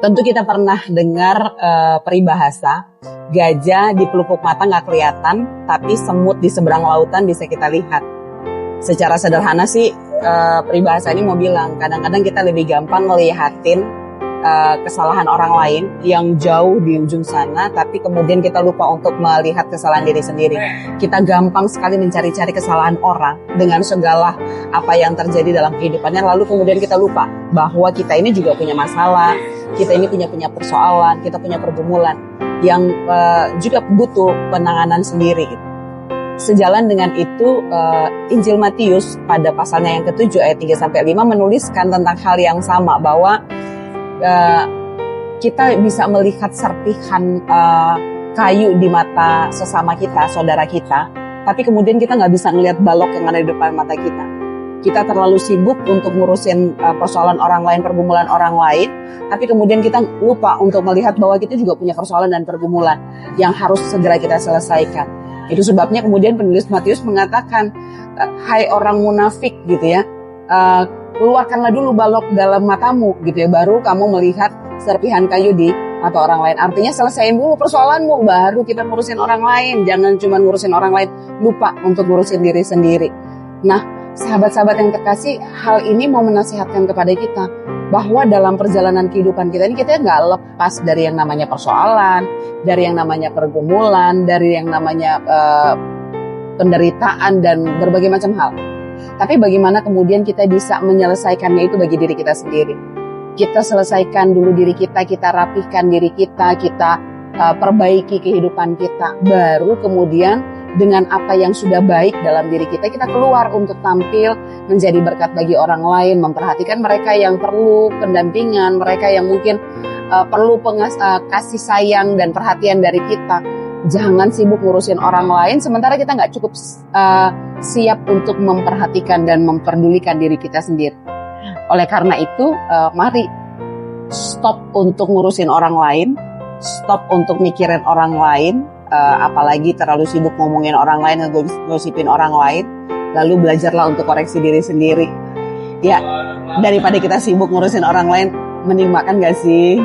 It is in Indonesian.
Tentu kita pernah dengar peribahasa, gajah di pelupuk mata nggak kelihatan, tapi semut di seberang lautan bisa kita lihat. Secara sederhana sih, peribahasa ini mau bilang, kadang-kadang kita lebih gampang ngelihatin kesalahan orang lain yang jauh di ujung sana, tapi kemudian kita lupa untuk melihat kesalahan diri sendiri. Kita gampang sekali mencari-cari kesalahan orang dengan segala apa yang terjadi dalam kehidupannya, lalu kemudian kita lupa bahwa kita ini juga punya masalah, kita ini punya persoalan, kita punya pergumulan yang juga butuh penanganan sendiri. Sejalan dengan itu, Injil Matius pada pasalnya yang ke-7 ayat 3-5 menuliskan tentang hal yang sama, bahwa kita bisa melihat serpihan kayu di mata sesama kita, saudara kita, tapi kemudian kita nggak bisa ngelihat balok yang ada di depan mata kita. Kita terlalu sibuk untuk ngurusin persoalan orang lain, pergumulan orang lain, tapi kemudian kita lupa untuk melihat bahwa kita juga punya persoalan dan pergumulan yang harus segera kita selesaikan. Itu sebabnya kemudian penulis Matius mengatakan, hai orang munafik gitu ya, keluarkanlah dulu balok dalam matamu gitu ya, baru kamu melihat serpihan kayu di mata orang lain. Artinya selesaiin dulu persoalanmu, baru kita ngurusin orang lain. Jangan cuma ngurusin orang lain, lupa untuk ngurusin diri sendiri. Nah, sahabat-sahabat yang terkasih, hal ini mau menasihatkan kepada kita bahwa dalam perjalanan kehidupan kita ini, kita nggak lepas dari yang namanya persoalan, dari yang namanya pergumulan, dari yang namanya penderitaan dan berbagai macam hal. Tapi bagaimana kemudian kita bisa menyelesaikannya itu bagi diri kita sendiri. Kita selesaikan dulu diri kita rapihkan diri kita perbaiki kehidupan kita. Baru kemudian dengan apa yang sudah baik dalam diri kita keluar untuk tampil menjadi berkat bagi orang lain. Memperhatikan mereka yang perlu pendampingan, mereka yang mungkin perlu kasih sayang dan perhatian dari kita. Jangan sibuk ngurusin orang lain, sementara kita nggak cukup siap untuk memperhatikan dan memperdulikan diri kita sendiri. Oleh karena itu, mari stop untuk ngurusin orang lain, stop untuk mikirin orang lain, apalagi terlalu sibuk ngomongin orang lain, ngegosipin orang lain, lalu belajarlah untuk koreksi diri sendiri. Ya, daripada kita sibuk ngurusin orang lain, mending makan gak sih?